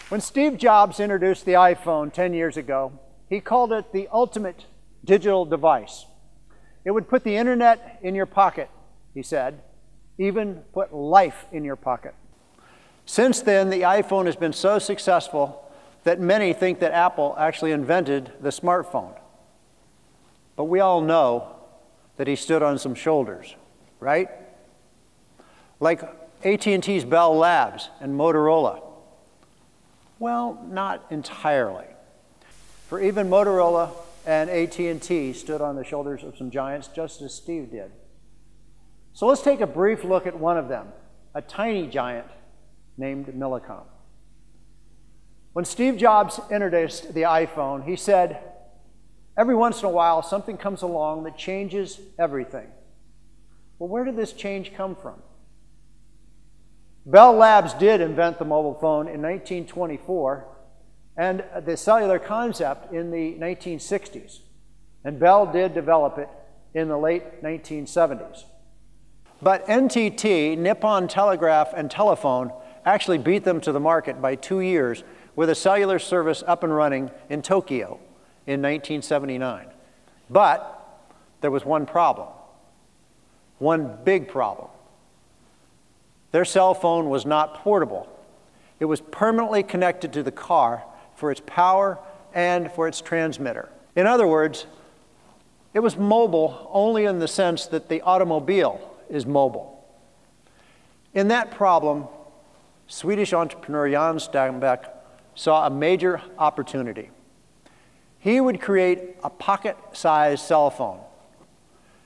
When Steve Jobs introduced the iPhone 10 years ago, he called it the ultimate digital device. It would put the internet in your pocket, he said, even put life in your pocket. Since then, the iPhone has been so successful that many think that Apple actually invented the smartphone. But we all know that he stood on some shoulders, right? Like AT&T's Bell Labs and Motorola. Well, not entirely. For even Motorola and AT&T stood on the shoulders of some giants, just as Steve did. So let's take a brief look at one of them, a tiny giant named Millicom. When Steve Jobs introduced the iPhone, he said, every once in a while, something comes along that changes everything. Well, where did this change come from? Bell Labs did invent the mobile phone in 1924 and the cellular concept in the 1960s. And Bell did develop it in the late 1970s. But NTT, Nippon Telegraph and Telephone, actually beat them to the market by 2 years with a cellular service up and running in Tokyo in 1979. But there was one problem, one big problem. Their cell phone was not portable. It was permanently connected to the car for its power and for its transmitter. In other words, it was mobile only in the sense that the automobile is mobile. In that problem, Swedish entrepreneur Jan Stenbeck saw a major opportunity. He would create a pocket-sized cell phone.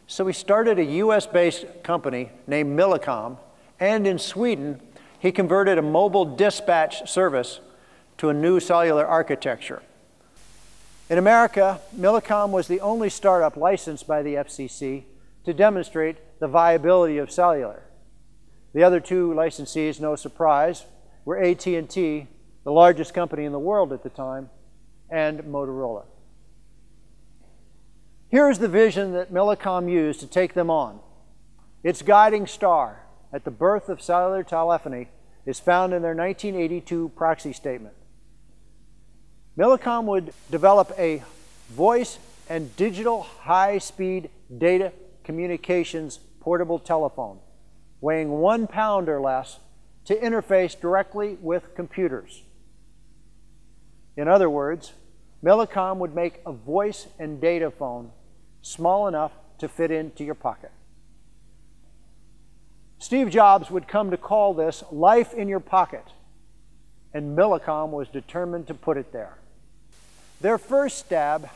So he started a US-based company named Millicom, and in Sweden, he converted a mobile dispatch service to a new cellular architecture. In America, Millicom was the only startup licensed by the FCC to demonstrate the viability of cellular. The other two licensees, no surprise, were AT&T, the largest company in the world at the time, and Motorola. Here's the vision that Millicom used to take them on. Its guiding star at the birth of cellular telephony is found in their 1982 proxy statement. Millicom would develop a voice and digital high-speed data communications portable telephone, weighing 1 pound or less, to interface directly with computers. In other words, Millicom would make a voice and data phone small enough to fit into your pocket. Steve Jobs would come to call this life in your pocket, and Millicom was determined to put it there. Their first stab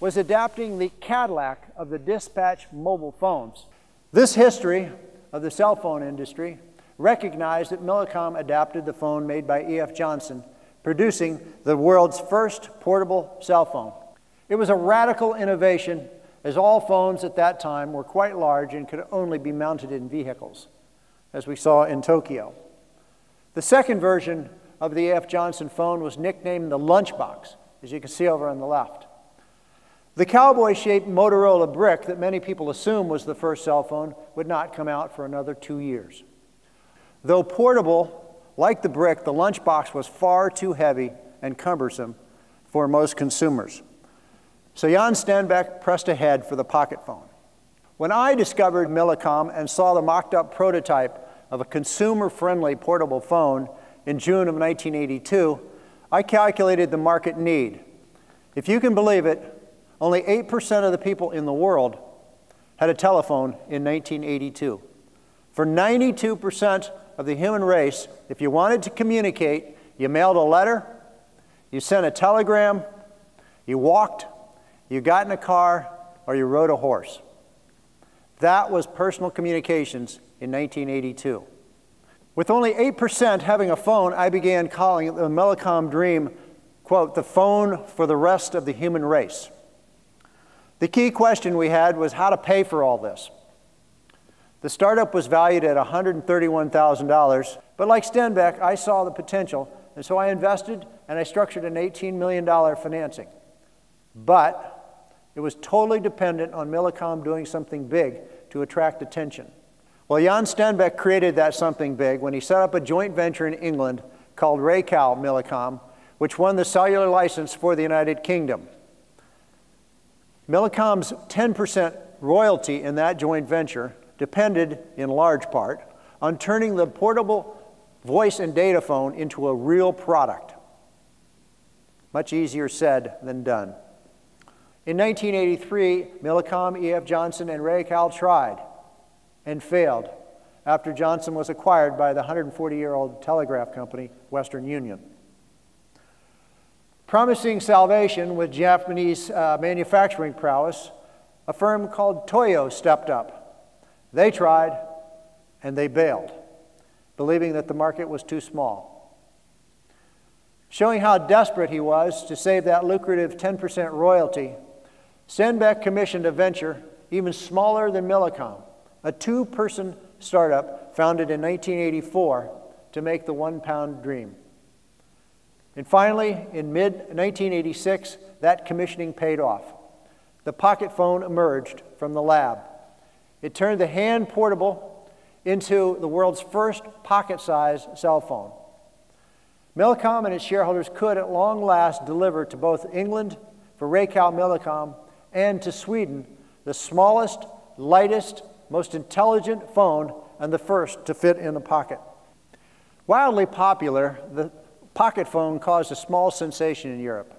was adapting the Cadillac of the dispatch mobile phones. This history of the cell phone industry recognized that Millicom adapted the phone made by E.F. Johnson, producing the world's first portable cell phone. It was a radical innovation, as all phones at that time were quite large and could only be mounted in vehicles, as we saw in Tokyo. The second version of the E.F. Johnson phone was nicknamed the Lunchbox, as you can see over on the left. The cowboy-shaped Motorola brick that many people assume was the first cell phone would not come out for another 2 years. Though portable, like the brick, the Lunchbox was far too heavy and cumbersome for most consumers. So Jan Stenbeck pressed ahead for the pocket phone. When I discovered Millicom and saw the mocked-up prototype of a consumer-friendly portable phone in June of 1982, I calculated the market need. If you can believe it, only 8% of the people in the world had a telephone in 1982. For 92% of the human race, if you wanted to communicate, you mailed a letter, you sent a telegram, you walked, you got in a car, or you rode a horse. That was personal communications in 1982. With only 8% having a phone, I began calling it the Millicom dream, quote, the phone for the rest of the human race. The key question we had was how to pay for all this. The startup was valued at $131,000, but like Stenbeck, I saw the potential, and so I invested and I structured an $18 million financing. But it was totally dependent on Millicom doing something big to attract attention. Well, Jan Stenbeck created that something big when he set up a joint venture in England called Racal Millicom, which won the cellular license for the United Kingdom. Millicom's 10% royalty in that joint venture depended, in large part, on turning the portable voice and data phone into a real product. Much easier said than done. In 1983, Millicom, E.F. Johnson, and Racal tried and failed after Johnson was acquired by the 140-year-old telegraph company, Western Union. Promising salvation with Japanese manufacturing prowess, a firm called Toyo stepped up. They tried, and they bailed, believing that the market was too small. Showing how desperate he was to save that lucrative 10% royalty, Stenbeck commissioned a venture even smaller than Millicom, a 2-person startup founded in 1984 to make the one-pound dream. And finally, in mid-1986, that commissioning paid off. The pocket phone emerged from the lab. It turned the hand portable into the world's first pocket-sized cell phone. Millicom and its shareholders could, at long last, deliver to both England for Racal Millicom and to Sweden the smallest, lightest, most intelligent phone and the first to fit in the pocket. Wildly popular, the pocket phone caused a small sensation in Europe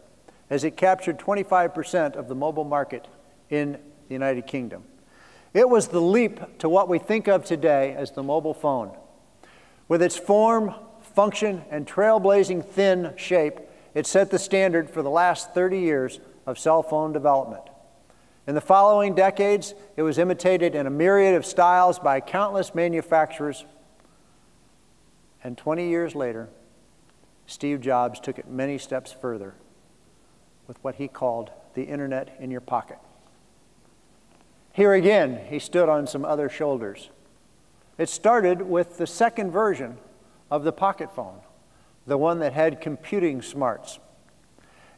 as it captured 25% of the mobile market in the United Kingdom. It was the leap to what we think of today as the mobile phone. With its form, function, and trailblazing thin shape, it set the standard for the last 30 years of cell phone development. In the following decades, it was imitated in a myriad of styles by countless manufacturers. And 20 years later, Steve Jobs took it many steps further with what he called the internet in your pocket. Here again, he stood on some other shoulders. It started with the second version of the pocket phone, the one that had computing smarts.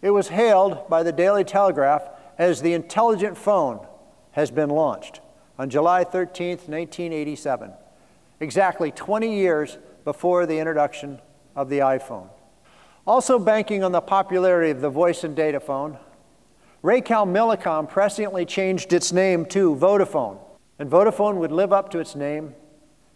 It was hailed by the Daily Telegraph as the intelligent phone has been launched on July 13th, 1987, exactly 20 years before the introduction of the iPhone. Also banking on the popularity of the voice and data phone, Racal Millicom presciently changed its name to Vodafone, and Vodafone would live up to its name,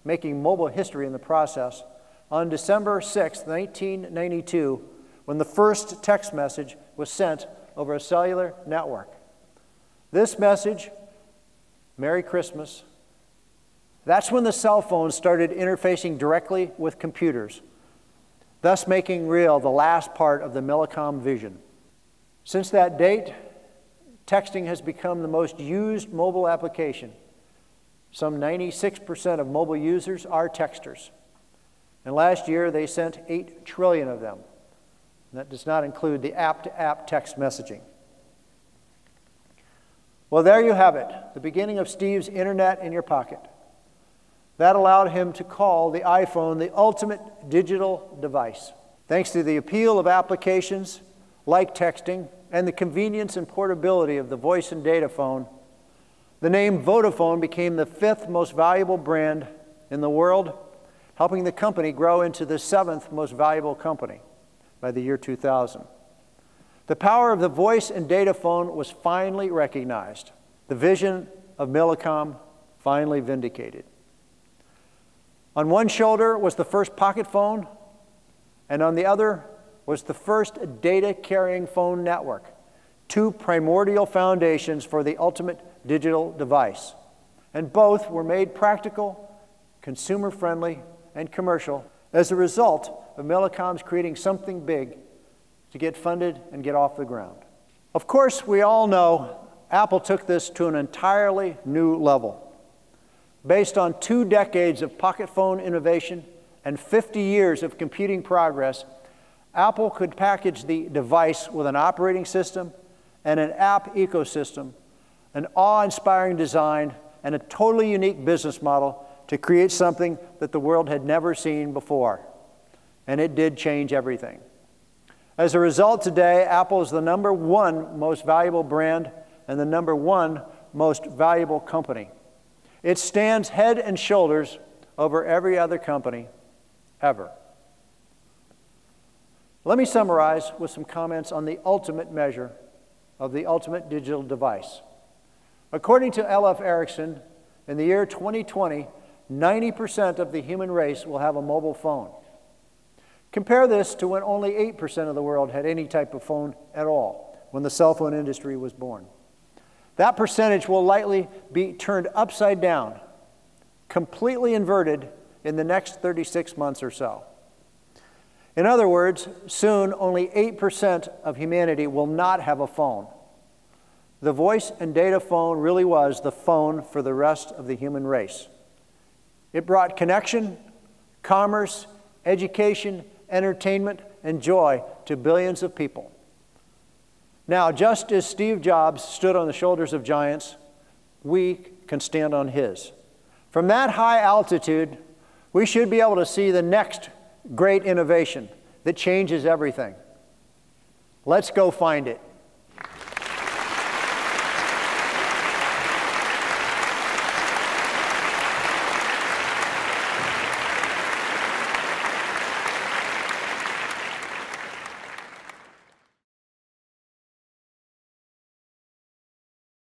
making mobile history in the process, on December 6, 1992, when the first text message was sent over a cellular network. This message, Merry Christmas, that's when the cell phone started interfacing directly with computers, thus making real the last part of the Millicom vision. Since that date, texting has become the most used mobile application. Some 96% of mobile users are texters. And last year, they sent 8 trillion of them. And that does not include the app-to-app text messaging. Well, there you have it, the beginning of Steve's internet in your pocket. That allowed him to call the iPhone the ultimate digital device. Thanks to the appeal of applications like texting and the convenience and portability of the voice and data phone, the name Vodafone became the 5th most valuable brand in the world, helping the company grow into the 7th most valuable company by the year 2000. The power of the voice and data phone was finally recognized. The vision of Millicom finally vindicated. On one shoulder was the first pocket phone, and on the other was the first data-carrying phone network, 2 primordial foundations for the ultimate digital device. And both were made practical, consumer-friendly, and commercial as a result of Millicom's creating something big to get funded and get off the ground. Of course, we all know Apple took this to an entirely new level. Based on 2 decades of pocket phone innovation and 50 years of computing progress, Apple could package the device with an operating system and an app ecosystem, an awe-inspiring design, and a totally unique business model to create something that the world had never seen before. And it did change everything. As a result, today, Apple is the #1 most valuable brand and the #1 most valuable company. It stands head and shoulders over every other company ever. Let me summarize with some comments on the ultimate measure of the ultimate digital device. According to L.F. Erickson, in the year 2020, 90% of the human race will have a mobile phone. Compare this to when only 8% of the world had any type of phone at all, when the cell phone industry was born. That percentage will likely be turned upside down, completely inverted in the next 36 months or so. In other words, soon only 8% of humanity will not have a phone. The voice and data phone really was the phone for the rest of the human race. It brought connection, commerce, education, entertainment, and joy to billions of people. Now, just as Steve Jobs stood on the shoulders of giants, we can stand on his. From that high altitude, we should be able to see the next great innovation that changes everything. Let's go find it.